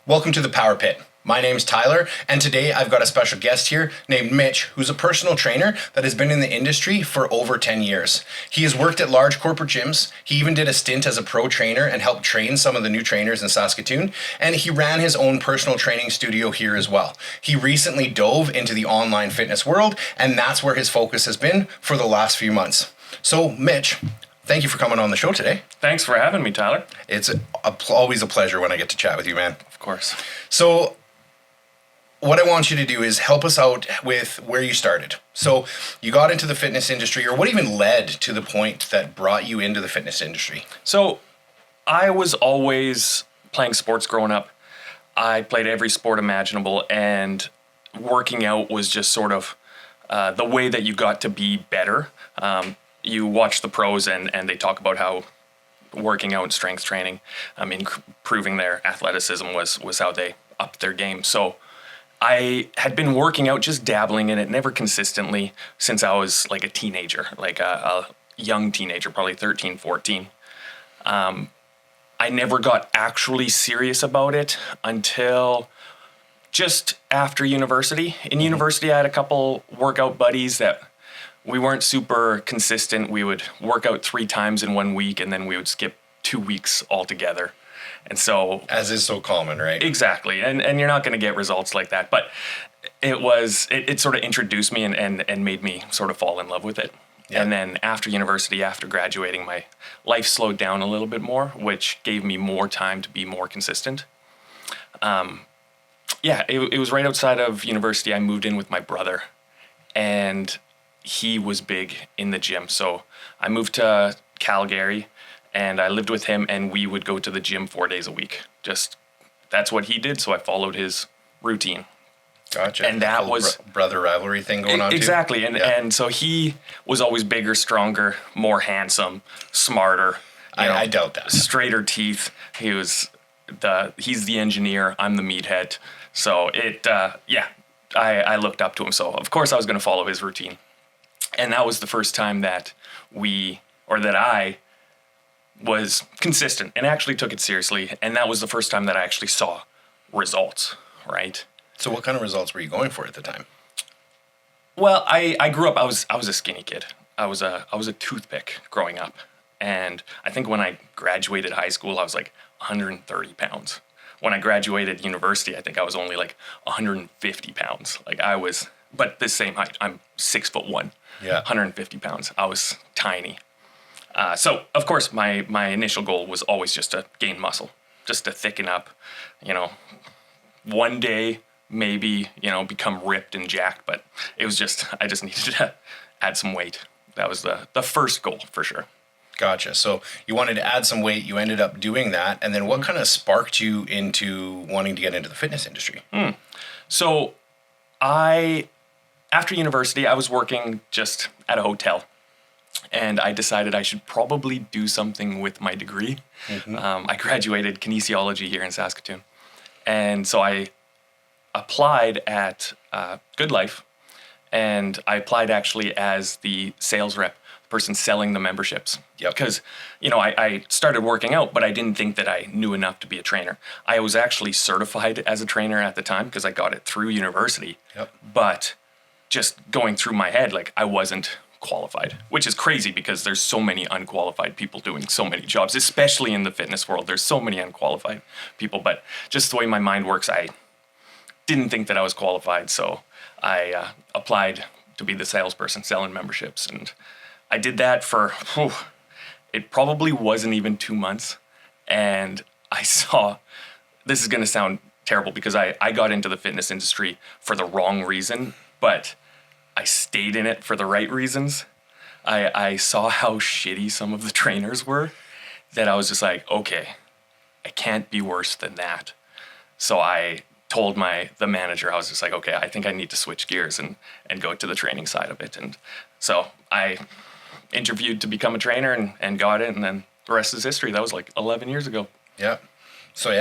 Welcome to the Power Pit. My name's Tyler, and today I've got a special guest here named Mitch, who's a personal trainer that has been in the industry for over 10 years. He has worked at large corporate gyms. He even did a stint as a pro trainer and helped train some of the new trainers in Saskatoon, and he ran his own personal training studio here as well. He recently dove into the online fitness world, and that's where his focus has been for the last few months. So, Mitch, thank you for coming on the show today. Thanks for having me, Tyler. It's always a pleasure when I get to chat with you, man. Of course. So, what I want you to do is help us out with where you started. So, you got into the fitness industry, or what even led to the point that brought you into the fitness industry? So, I was always playing sports growing up. I played every sport imaginable, and working out was just sort of the way that you got to be better. You watch the pros, and they talk about how working out and strength training, improving their athleticism was how they upped their game. So I had been working out, just dabbling in it, never consistently, since I was like a teenager, like a young teenager, probably 13, 14. I never got actually serious about it until just after university. In university, I had a couple workout buddies that we weren't super consistent. We would work out 3 times in 1 week, and then we would skip 2 weeks altogether. And so, as is so common, right? Exactly. And you're not going to get results like that. But it sort of introduced me and made me sort of fall in love with it. Yeah. And then after university, after graduating, my life slowed down a little bit more, which gave me more time to be more consistent. It was right outside of university. I moved in with my brother, and he was big in the gym. So I moved to Calgary, and I lived with him, and we would go to the gym 4 days a week. Just, that's what he did, so I followed his routine. Gotcha. And that was brother rivalry thing going on exactly. Too? And so he was always bigger, stronger, more handsome, smarter. I doubt that. Straighter teeth. He's the engineer. I'm the meathead. So I looked up to him. So of course I was going to follow his routine. And that was the first time that I was consistent and actually took it seriously. And that was the first time that I actually saw results, right? So what kind of results were you going for at the time? Well, I grew up, I was a skinny kid. I was a toothpick growing up. And I think when I graduated high school, I was like 130 pounds. When I graduated university, I think I was only like 150 pounds. But the same height. I'm 6'1". Yeah. 150 pounds. I was tiny. So, of course, my initial goal was always just to gain muscle, just to thicken up, one day maybe, become ripped and jacked, but I just needed to add some weight. That was the first goal for sure. Gotcha. So you wanted to add some weight, you ended up doing that, and then what kind of sparked you into wanting to get into the fitness industry? So after university, I was working just at a hotel, and I decided I should probably do something with my degree. Mm-hmm. I graduated kinesiology here in Saskatoon, and so I applied at Good Life, and I applied actually as the sales rep, the person selling the memberships. Yep. Because, I started working out, but I didn't think that I knew enough to be a trainer. I was actually certified as a trainer at the time because I got it through university. Yep. But just going through my head, I wasn't qualified, which is crazy because there's so many unqualified people doing so many jobs, especially in the fitness world. There's so many unqualified people, but just the way my mind works, I didn't think that I was qualified, so I applied to be the salesperson selling memberships, and I did that for, it probably wasn't even 2 months, and I saw, this is going to sound terrible because I got into the fitness industry for the wrong reason, but I stayed in it for the right reasons. I saw how shitty some of the trainers were that I was just like, okay, I can't be worse than that. So I told the manager, I was just like, okay, I think I need to switch gears and go to the training side of it. And so I interviewed to become a trainer and got it, and then the rest is history. That was like 11 years ago. Yeah. So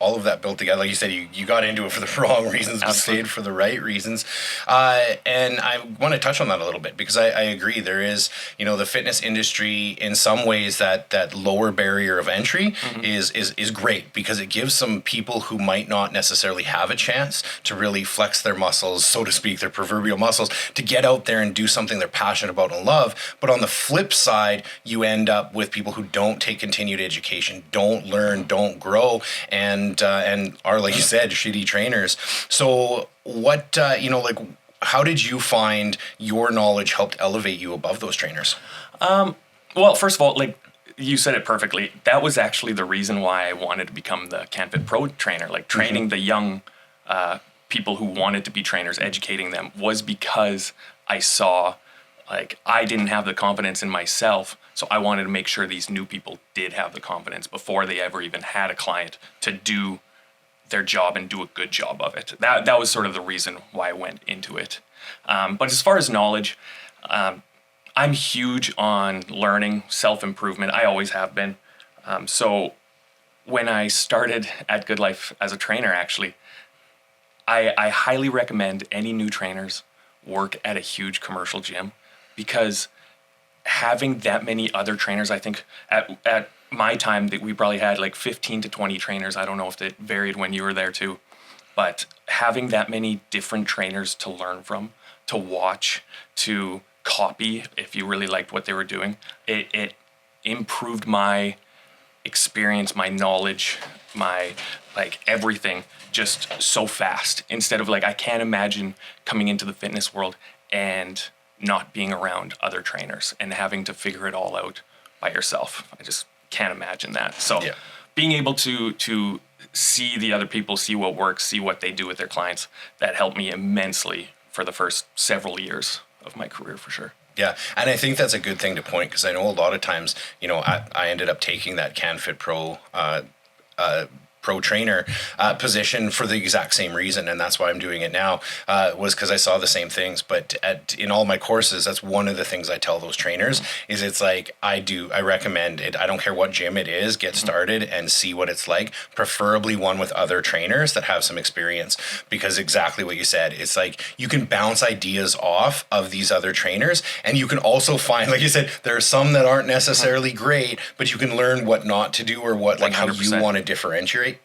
all of that built together. Like you said, you got into it for the wrong reasons, but Absolutely. stayed for the right reasons. And I want to touch on that a little bit because I agree there is, the fitness industry in some ways that lower barrier of entry is great because it gives some people who might not necessarily have a chance to really flex their muscles, so to speak, their proverbial muscles, to get out there and do something they're passionate about and love. But on the flip side, you end up with people who don't take continued education, don't learn, don't grow, and are, like you said, shitty trainers. So what, how did you find your knowledge helped elevate you above those trainers? Well, first of all, like you said it perfectly. That was actually the reason why I wanted to become the canfitpro trainer. Like training the young people who wanted to be trainers, educating them, was because I saw, like, I didn't have the confidence in myself. So I wanted to make sure these new people did have the confidence before they ever even had a client to do their job and do a good job of it. That was sort of the reason why I went into it. But as far as knowledge, I'm huge on learning, self-improvement. I always have been. So when I started at Good Life as a trainer, actually, I highly recommend any new trainers work at a huge commercial gym, because having that many other trainers, I think at my time that we probably had like 15 to 20 trainers. I don't know if it varied when you were there too, but having that many different trainers to learn from, to watch, to copy if you really liked what they were doing, it improved my experience, my knowledge, my like everything just so fast. Instead of, like, I can't imagine coming into the fitness world and not being around other trainers and having to figure it all out by yourself. I just can't imagine that. So being able to see the other people, see what works, see what they do with their clients, that helped me immensely for the first several years of my career, for sure. Yeah, and I think that's a good thing to point, because I know a lot of times, I ended up taking that CanFitPro pro trainer position for the exact same reason, and that's why I'm doing it now, was because I saw the same things. But in all my courses, that's one of the things I tell those trainers is it's like, I recommend it. I don't care what gym it is, get started and see what it's like, preferably one with other trainers that have some experience, because exactly what you said, it's like you can bounce ideas off of these other trainers, and you can also find, like you said, there are some that aren't necessarily great, but you can learn what not to do, or what, like, how you 100%. want to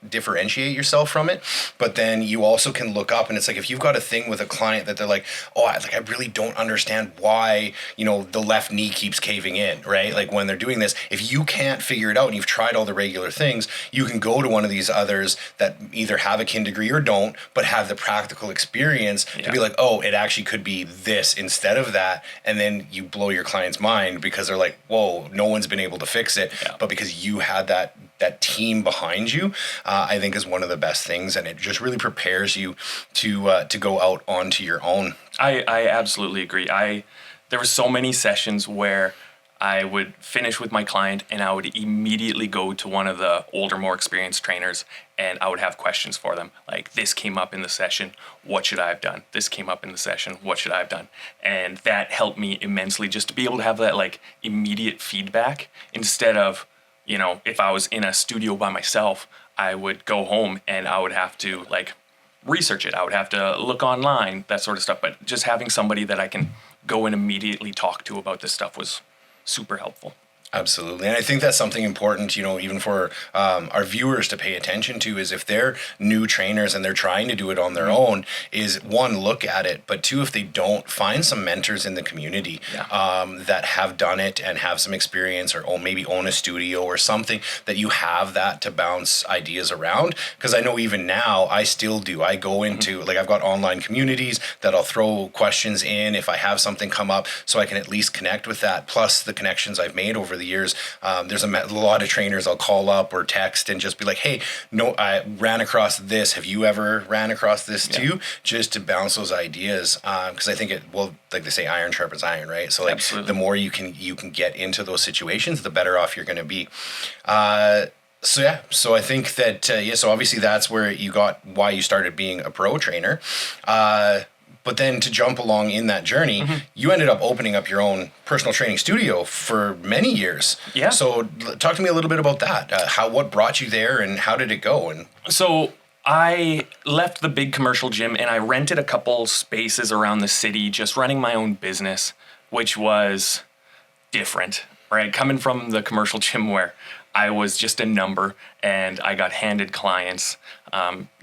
differentiate yourself from it. But then you also can look up, and it's like, if you've got a thing with a client that they're like, oh, I really don't understand why, the left knee keeps caving in, right? Like, when they're doing this, if you can't figure it out and you've tried all the regular things, you can go to one of these others that either have a kin degree or don't, but have the practical experience to be like, oh, it actually could be this instead of that. And then you blow your client's mind, because they're like, whoa, no one's been able to fix it. But because you had that team behind you, I think is one of the best things, and it just really prepares you to go out onto your own. I absolutely agree. There were so many sessions where I would finish with my client and I would immediately go to one of the older, more experienced trainers, and I would have questions for them. Like, this came up in the session, what should I have done? This came up in the session, what should I have done? And that helped me immensely, just to be able to have that, like, immediate feedback, instead of, if I was in a studio by myself, I would go home and I would have to, like, research it. I would have to look online, that sort of stuff. But just having somebody that I can go and immediately talk to about this stuff was super helpful. Absolutely. And I think that's something important, even for our viewers to pay attention to, is if they're new trainers and they're trying to do it on their own, is one, look at it, but two, if they don't, find some mentors in the community that have done it and have some experience, or maybe own a studio or something that you have that to bounce ideas around. Because I know even now I still do. I go into, like, I've got online communities that I'll throw questions in if I have something come up, so I can at least connect with that. Plus the connections I've made over the years. There's a lot of trainers I'll call up or text and just be like, hey, no, I ran across this. Have you ever ran across this too? Just to bounce those ideas. Because I think like they say, iron sharpens iron, right? So, like, the more you can get into those situations, the better off you're going to be. So I think that, so obviously that's where why you started being a pro trainer. But then to jump along in that journey, you ended up opening up your own personal training studio for many years. Yeah. So talk to me a little bit about that. What brought you there and how did it go? And So I left the big commercial gym and I rented a couple spaces around the city, just running my own business, which was different, right? Coming from the commercial gym where I was just a number and I got handed clients,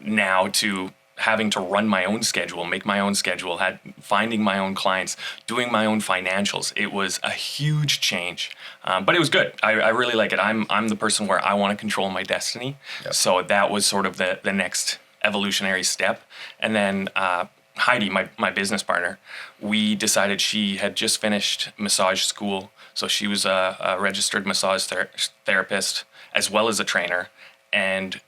now to having to run my own schedule, make my own schedule, finding my own clients, doing my own financials. It was a huge change, but it was good. I really like it. I'm the person where I want to control my destiny. Yep. So that was sort of the next evolutionary step. And then Heidi, my business partner, we decided she had just finished massage school. So she was a registered massage therapist as well as a trainer. And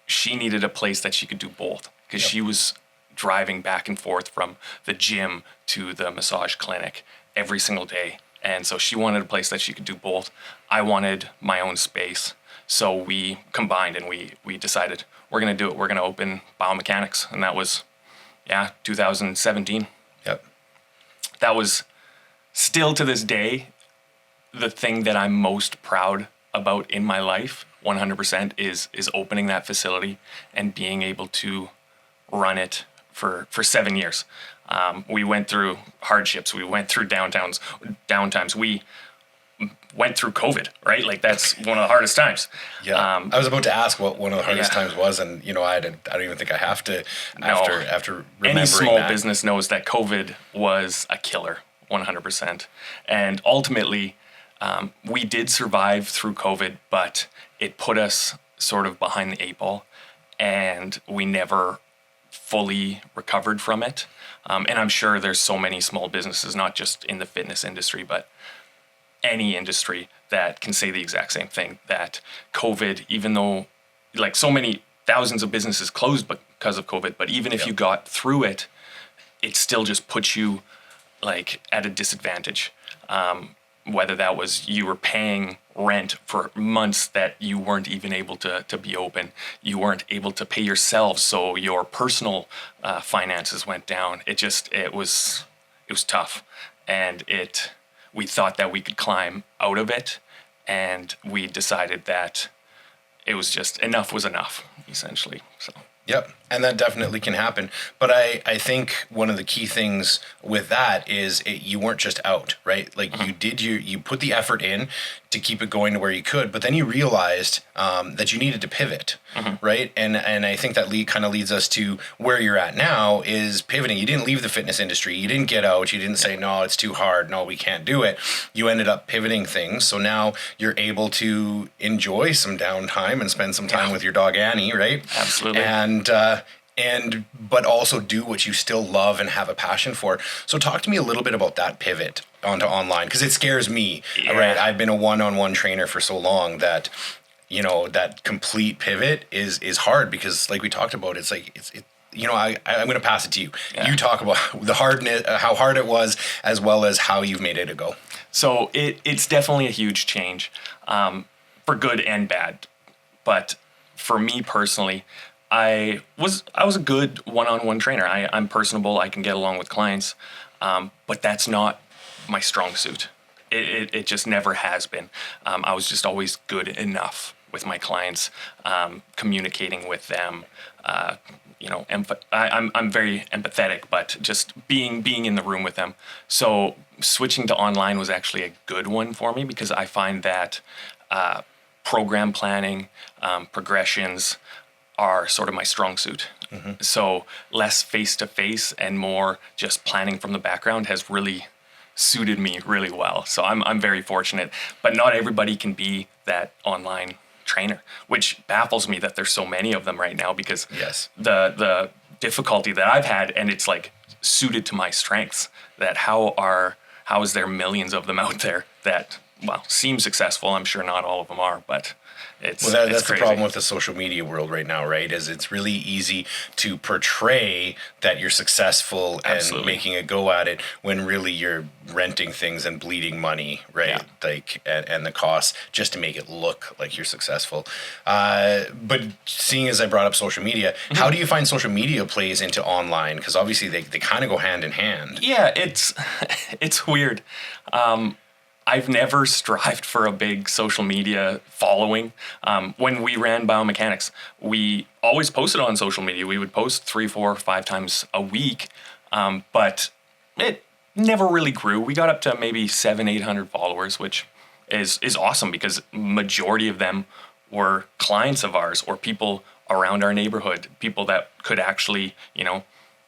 she needed a place that she could do both because she was driving back and forth from the gym to the massage clinic every single day. And so she wanted a place that she could do both. I wanted my own space. So we combined and we decided we're going to do it. We're going to open BioMechanics. And that was, 2017. Yep. That was still to this day the thing that I'm most proud about in my life. 100% is opening that facility and being able to run it for 7 years. We went through hardships. We went through downtimes. We went through COVID, right? Like that's one of the hardest times. Yeah, I was about to ask what one of the hardest times was, and I don't even think I have to. After remembering any small that. business knows that COVID was a killer, 100%. And ultimately, we did survive through COVID, but it put us sort of behind the eight ball, and we never fully recovered from it. And I'm sure there's so many small businesses, not just in the fitness industry, but any industry that can say the exact same thing, that COVID, even though like so many thousands of businesses closed because of COVID, but even if you got through it, it still just puts you like at a disadvantage. Whether that was you were paying rent for months that you weren't even able to be open, you weren't able to pay yourself, so your personal finances went down. It was tough, and we thought that we could climb out of it, and we decided that it was just enough was enough, essentially. So. Yep, and that definitely can happen. But I think one of the key things with that is you weren't just out, right? Like you put the effort in to keep it going to where you could, but then you realized that you needed to pivot, right? And I think that kind of leads us to where you're at now is pivoting. You didn't leave the fitness industry. You didn't get out. You didn't say, no, it's too hard. No, we can't do it. You ended up pivoting things. So now you're able to enjoy some downtime and spend some time with your dog, Annie, right? Absolutely. But also do what you still love and have a passion for. So talk to me a little bit about that pivot onto online, because it scares me, right? I've been a one-on-one trainer for so long that, that complete pivot is hard because like we talked about, it's like, I'm going to pass it to you. Yeah. You talk about the hardness, how hard it was, as well as how you've made it a go. So it's definitely a huge change, for good and bad. But for me personally, I was a good one-on-one trainer. I'm personable. I can get along with clients, but that's not my strong suit. It just never has been. I was just always good enough with my clients, communicating with them. I'm very empathetic, but just being in the room with them. So switching to online was actually a good one for me because I find that program planning, progressions are sort of my strong suit. So less face-to-face and more just planning from the background has really suited me really well. So I'm very fortunate, but not everybody can be that online trainer, which baffles me that there's so many of them right now because the difficulty that I've had, and it's like suited to my strengths, that how is there millions of them out there that seem successful. I'm sure not all of them are, but it's Well, it's that's the crazy. problem with the social media world right now, right? Is it's really easy to portray that you're successful and Absolutely. making a go at it when really you're renting things and bleeding money, right? Yeah. Like, and the costs just to make it look like you're successful. But seeing as I brought up social media, how do you find social media plays into online? Because obviously they kind of go hand in hand. Yeah, it's it's weird. I've never strived for a big social media following. When we ran BioMechanics, we always posted on social media. We would post 3, 4, 5 times a week, but it never really grew. We got up to maybe 700-800 followers, which is awesome because majority of them were clients of ours or people around our neighborhood, people that could actually,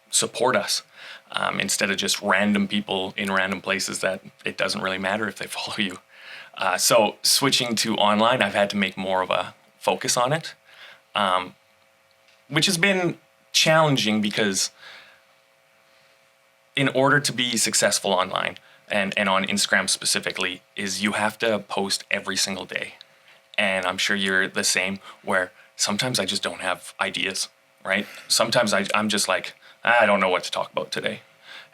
support us. Instead of just random people in random places that it doesn't really matter if they follow you. So switching to online, I've had to make more of a focus on it, which has been challenging because in order to be successful online and on Instagram specifically is you have to post every single day. And I'm sure you're the same where sometimes I just don't have ideas, right? Sometimes I'm just like, I don't know what to talk about today.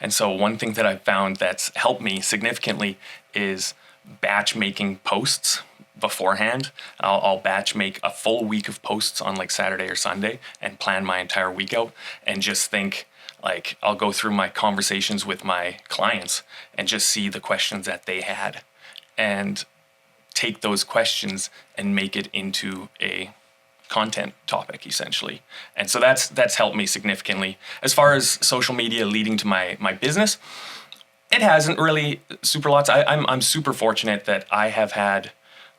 And so one thing that I've found that's helped me significantly is batch making posts beforehand. I'll batch make a full week of posts on like Saturday or Sunday and plan my entire week out and just think like I'll go through my conversations with my clients and just see the questions that they had and take those questions and make it into a content topic essentially. And so that's helped me significantly. As far as social media leading to my business, it hasn't really super lots. I'm super fortunate that I have had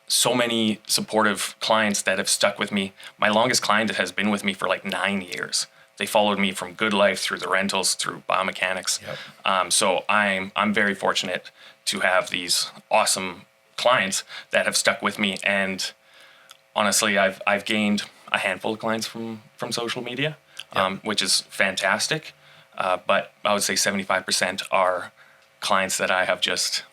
so many supportive clients that have stuck with me. My longest client has been with me for like 9 years. They followed me from Good Life through the rentals through BioMechanics. Yep. So I'm very fortunate to have these awesome clients that have stuck with me. And honestly, I've gained a handful of clients from social media, which is fantastic. But I would say 75% are clients that I have just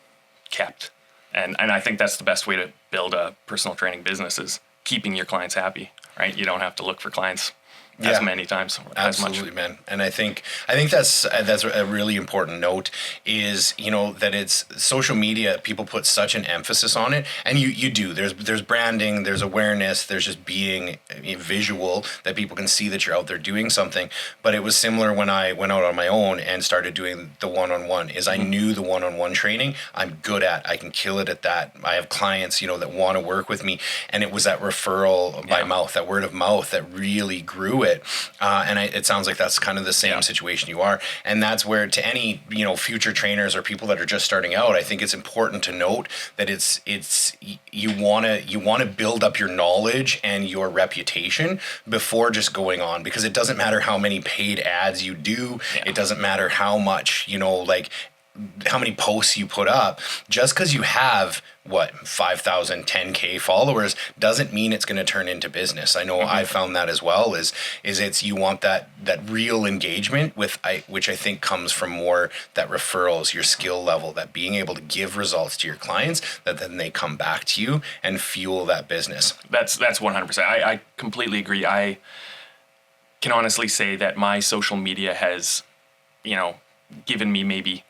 kept. And I think that's the best way to build a personal training business is keeping your clients happy, right? You don't have to look for clients as many times, as much. Absolutely, man. And I think that's a really important note is, that it's social media, people put such an emphasis on it, and you do. There's branding, there's awareness, there's just being visual that people can see that you're out there doing something. But it was similar when I went out on my own and started doing the one-on-one is I knew the one-on-one training I'm good at. I can kill it at that. I have clients, that want to work with me, and it was that referral by mouth, that word of mouth that really grew it. And it sounds like that's kind of the same situation you are. And that's where to any, future trainers or people that are just starting out, I think it's important to note that it's you want to build up your knowledge and your reputation before just going on, because it doesn't matter how many paid ads you do. It doesn't matter how much, like how many posts you put up. Just because you have 5,000 10K followers doesn't mean it's going to turn into business. I know I found that as well is it's you want that real engagement which I think comes from more that referrals, your skill level, that being able to give results to your clients that then they come back to you and fuel that business. That's 100%. I completely agree. I can honestly say that my social media has, given me maybe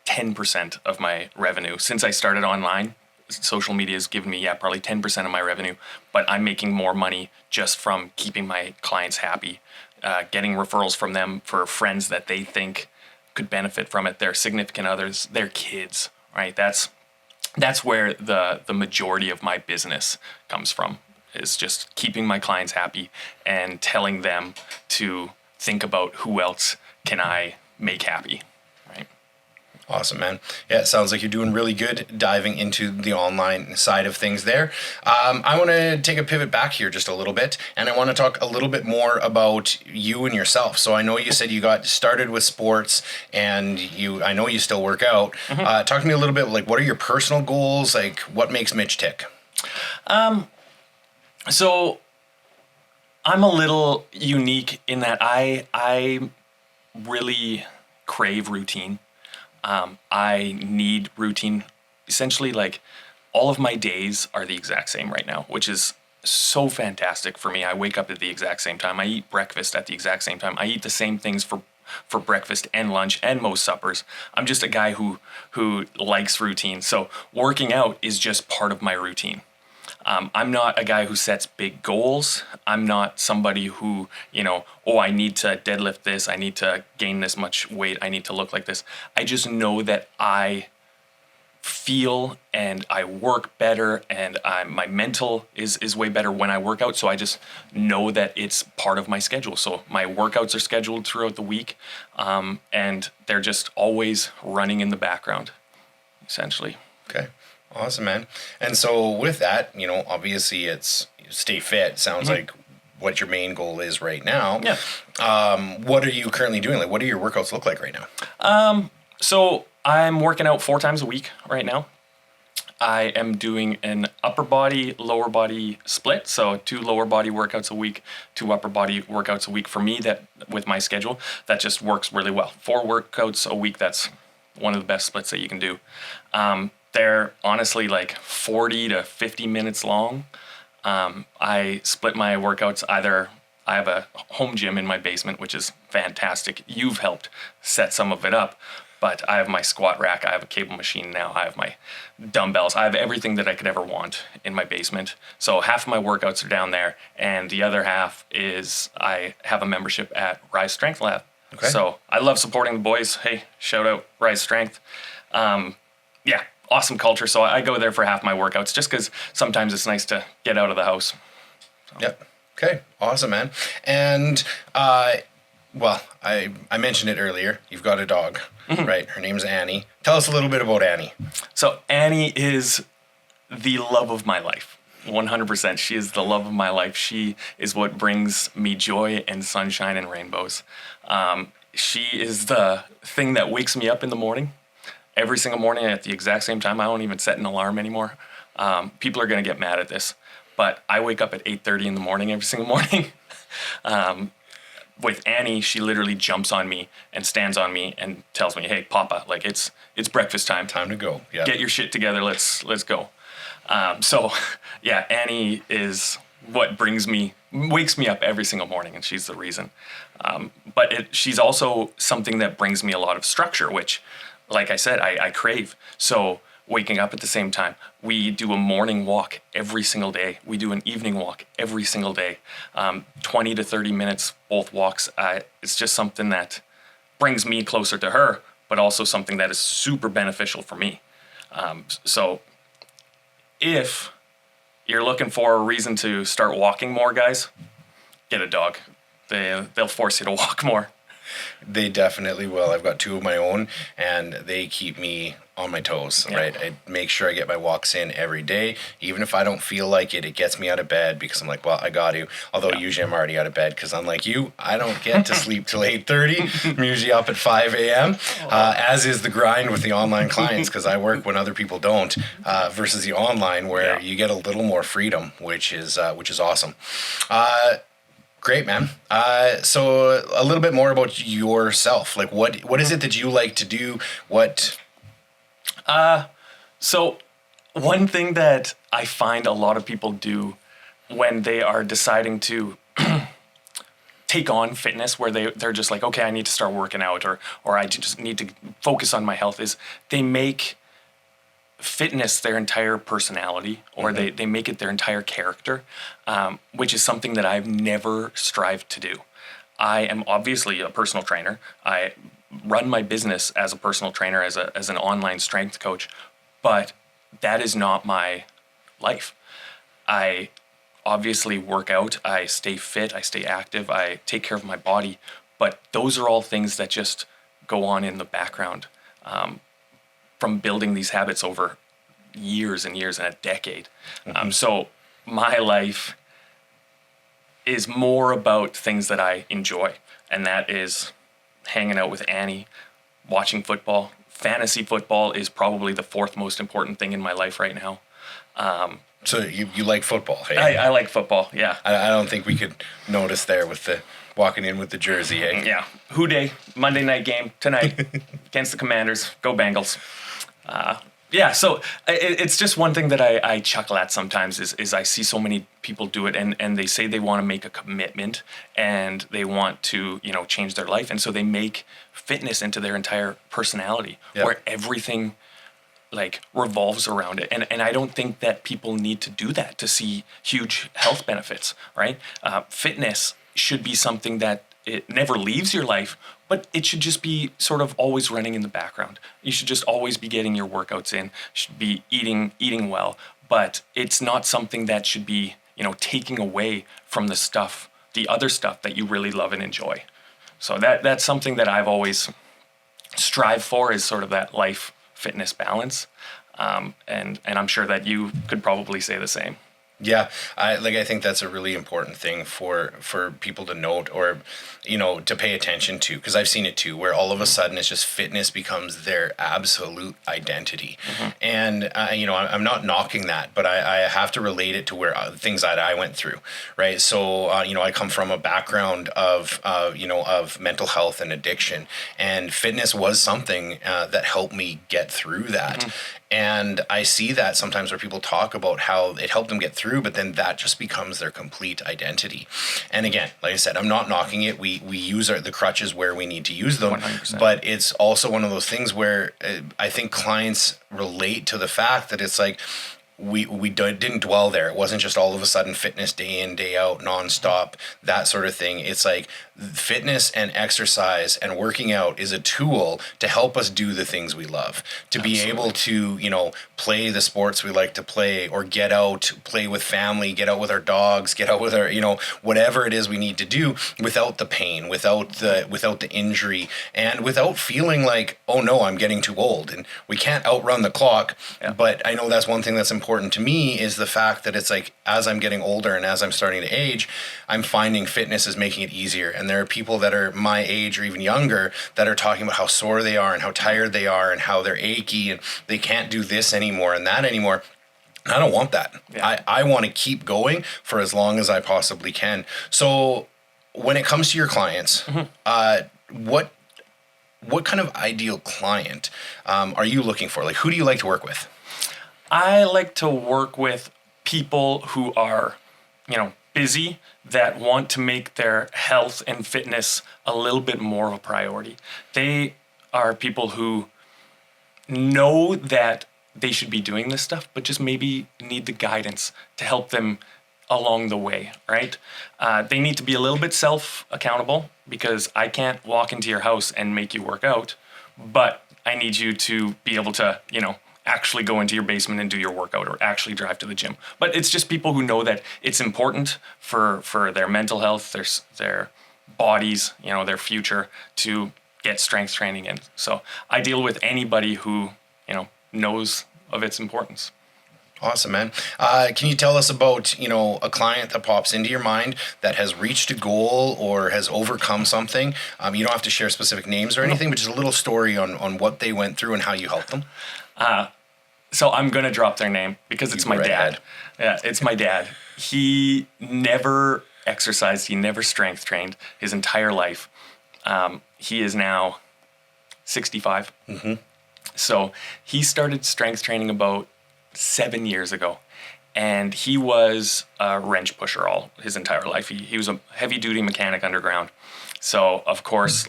10% of my revenue. Since I started online, social media has given me, probably 10% of my revenue, but I'm making more money just from keeping my clients happy, getting referrals from them for friends that they think could benefit from it, their significant others, their kids, right? That's where the majority of my business comes from, is just keeping my clients happy and telling them to think about who else can I make happy. Awesome, man. Yeah, it sounds like you're doing really good diving into the online side of things there. I want to take a pivot back here just a little bit, and I want to talk a little bit more about you and yourself. So I know you said you got started with sports, and I know you still work out. Talk to me a little bit, like, what are your personal goals? Like, what makes Mitch tick? So I'm a little unique in that I really crave routine. I need routine. Essentially, like, all of my days are the exact same right now, which is so fantastic for me. I wake up at the exact same time. I eat breakfast at the exact same time. I eat the same things for breakfast and lunch and most suppers. I'm just a guy who likes routine. So working out is just part of my routine. I'm not a guy who sets big goals. I'm not somebody who, I need to deadlift this. I need to gain this much weight. I need to look like this. I just know that I feel and I work better, and my mental is way better when I work out. So I just know that it's part of my schedule. So my workouts are scheduled throughout the week, and they're just always running in the background, essentially. Okay. Awesome, man. And so with that, obviously it's stay fit. Sounds like what your main goal is right now. Yeah. What are you currently doing? Like, what do your workouts look like right now? So I'm working out 4 times a week right now. I am doing an upper body, lower body split. So 2 lower body workouts a week, 2 upper body workouts a week. For me, that with my schedule, that just works really well. 4 workouts a week, that's one of the best splits that you can do. They're honestly like 40 to 50 minutes long. I split my workouts I have a home gym in my basement, which is fantastic. You've helped set some of it up, but I have my squat rack. I have a cable machine now. I have my dumbbells. I have everything that I could ever want in my basement. So half of my workouts are down there, and the other half is I have a membership at Rise Strength Lab. Okay. So I love supporting the boys. Hey, shout out Rise Strength. Yeah, awesome culture. So I go there for half my workouts just because sometimes it's nice to get out of the house. So. Yep. Okay. Awesome, man. And, I mentioned it earlier. You've got a dog, right? Her name's Annie. Tell us a little bit about Annie. So Annie is the love of my life. 100%. She is the love of my life. She is what brings me joy and sunshine and rainbows. She is the thing that wakes me up in the morning. Every single morning at the exact same time. I don't even set an alarm anymore. People are going to get mad at this, but I wake up at 8:30 in the morning every single morning. With Annie, she literally jumps on me and stands on me and tells me, "Hey, Papa, like it's breakfast time. Time to go. Yeah. Get your shit together. Let's go." So yeah, Annie is what wakes me up every single morning, and she's the reason. But she's also something that brings me a lot of structure, which, like I said, I crave. So waking up at the same time, we do a morning walk every single day. We do an evening walk every single day. 20 to 30 minutes, both walks. It's just something that brings me closer to her, but also something that is super beneficial for me. So if you're looking for a reason to start walking more, guys, get a dog. They'll force you to walk more. They definitely will. I've got 2 of my own, and they keep me on my toes, right? I make sure I get my walks in every day. Even if I don't feel like it, it gets me out of bed because I'm like, well, I got to. Although usually I'm already out of bed because unlike you, I don't get to sleep till 8:30. I'm usually up at 5 a.m., as is the grind with the online clients because I work when other people don't, versus the online where you get a little more freedom, which is awesome. Great, man. So a little bit more about yourself. Like, what is it that you like to do? So one thing that I find a lot of people do when they are deciding to take on fitness, where they're just like, okay, I need to start working out, or I just need to focus on my health, is they make fitness their entire personality, or they make it their entire character, which is something that I've never strived to do. I am obviously a personal trainer. I run my business as a personal trainer, as an online strength coach, but that is not my life. I obviously work out, I stay fit, I stay active, I take care of my body, but those are all things that just go on in the background. From building these habits over years and years and a decade. So my life is more about things that I enjoy, and that is hanging out with Annie, watching football. Fantasy football is probably the 4th most important thing in my life right now. So you like football, hey? I like football, yeah. I don't think we could notice there with the walking in with the jersey, hey? Yeah. Who Day, Monday night game tonight against the Commanders. Go Bengals. Yeah, so it's just one thing that I chuckle at sometimes is I see so many people do it, and they say they want to make a commitment and they want to, change their life. And so they make fitness into their entire personality, Yep. where everything like revolves around it. And I don't think that people need to do that to see huge health benefits, right? Fitness should be something that it never leaves your life, but it should just be sort of always running in the background. You should just always be getting your workouts in, should be eating well, but it's not something that should be, taking away from the other stuff that you really love and enjoy. So that's something that I've always strived for, is sort of that life fitness balance. And I'm sure that you could probably say the same. Yeah, I think that's a really important thing for people to note, or to pay attention to, because I've seen it too, where all of a sudden it's just fitness becomes their absolute identity. And I'm not knocking that, but I have to relate it to where things that I went through, right? So I come from a background of mental health and addiction, and fitness was something that helped me get through that. And I see that sometimes where people talk about how it helped them get through, but then that just becomes their complete identity. And again, like I said, I'm not knocking it. We use the crutches where we need to use them, 100%. But it's also one of those things where I think clients relate to the fact that it's like, we didn't dwell there. It wasn't just all of a sudden fitness day in, day out, nonstop, that sort of thing. It's like fitness and exercise and working out is a tool to help us do the things we love, to be able to, play the sports we like to play, or get out, play with family, get out with our dogs, get out with our, whatever it is we need to do without the pain, without the injury, and without feeling like, oh no, I'm getting too old. And we can't outrun the clock. Yeah. But I know that's one thing that's important to me, is the fact that it's like, as I'm getting older and as I'm starting to age, I'm finding fitness is making it easier. And there are people that are my age or even younger that are talking about how sore they are and how tired they are and how they're achy and they can't do this anymore and that anymore. I don't want that. Yeah. I want to keep going for as long as I possibly can. So when it comes to your clients, what kind of ideal client are you looking for? Like, who do you like to work with? I like to work with people who are, busy, that want to make their health and fitness a little bit more of a priority. They are people who know that they should be doing this stuff, but just maybe need the guidance to help them along the way, right? They need to be a little bit self-accountable, because I can't walk into your house and make you work out, but I need you to be able to, actually go into your basement and do your workout, or actually drive to the gym. But it's just people who know that it's important for their mental health, their bodies, their future, to get strength training in. So I deal with anybody who, knows of its importance. Awesome, man. Can you tell us about, a client that pops into your mind that has reached a goal or has overcome something? You don't have to share specific names or anything, but just a little story on what they went through and how you helped them. So I'm going to drop their name because it's my dad. Yeah, it's my dad. He never exercised. He never strength trained his entire life. He is now 65. So he started strength training about 7 years ago. And he was a wrench pusher all his entire life. He was a heavy-duty mechanic underground. So, of course,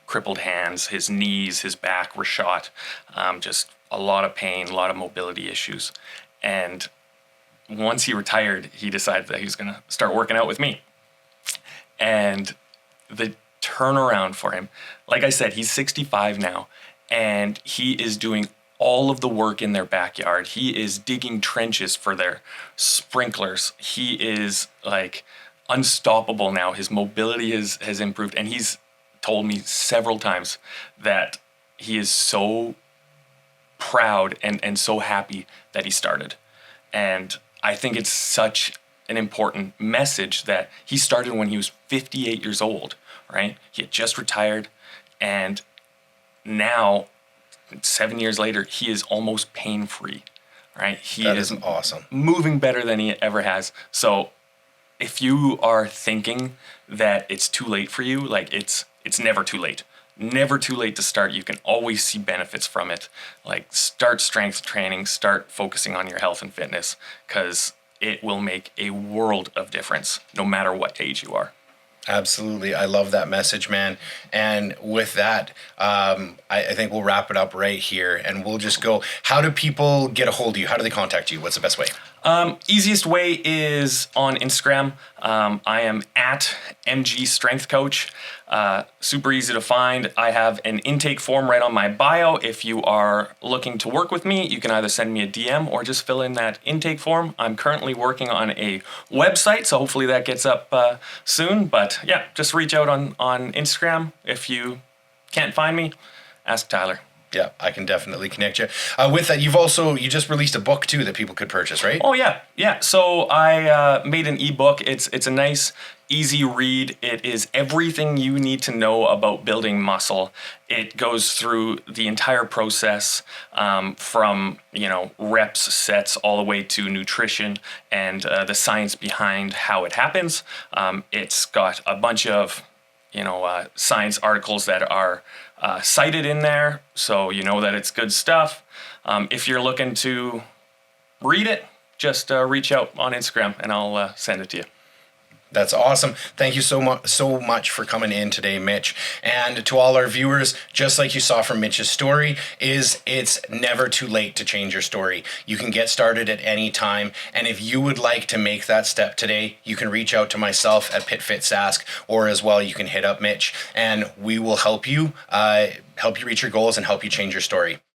crippled hands, his knees, his back were shot, just a lot of pain, a lot of mobility issues. And once he retired, he decided that he was going to start working out with me. And the turnaround for him, like I said, he's 65 now, and he is doing all of the work in their backyard. He is digging trenches for their sprinklers. He is unstoppable now. His mobility has improved, and he's told me several times that he is so proud and so happy that he started. And I think it's such an important message that he started when he was 58 years old, right? He had just retired, and now 7 years later, he is almost pain-free, right? That is awesome. Moving better than he ever has. So if you are thinking that it's too late for you, it's never too late. never too late to start. You can always see benefits from it. Like, start strength training, start focusing on your health and fitness, because it will make a world of difference no matter what age you are. Absolutely. I love that message, man. And with that, I think we'll wrap it up right here, and we'll just go. How do people get a hold of you? How do they contact you? What's the best way? Easiest way is on Instagram. I am at MG Strength Coach. Super easy to find. I have an intake form right on my bio. If you are looking to work with me, you can either send me a DM or just fill in that intake form. I'm currently working on a website, so hopefully that gets up soon. But yeah, just reach out on Instagram. If you can't find me, ask Tyler. Yeah, I can definitely connect you. With that, you just released a book too that people could purchase, right? Oh yeah. So I made an ebook. It's a nice, easy read. It is everything you need to know about building muscle. It goes through the entire process, from reps, sets, all the way to nutrition and the science behind how it happens. It's got a bunch of science articles that are cited in there, so you know that it's good stuff. If you're looking to read it, just reach out on Instagram and I'll send it to you. That's awesome. Thank you so much for coming in today, Mitch. And to all our viewers, just like you saw from Mitch's story, it's never too late to change your story. You can get started at any time. And if you would like to make that step today, you can reach out to myself at PitFitSask, or as well, you can hit up Mitch, and we will help you reach your goals and help you change your story.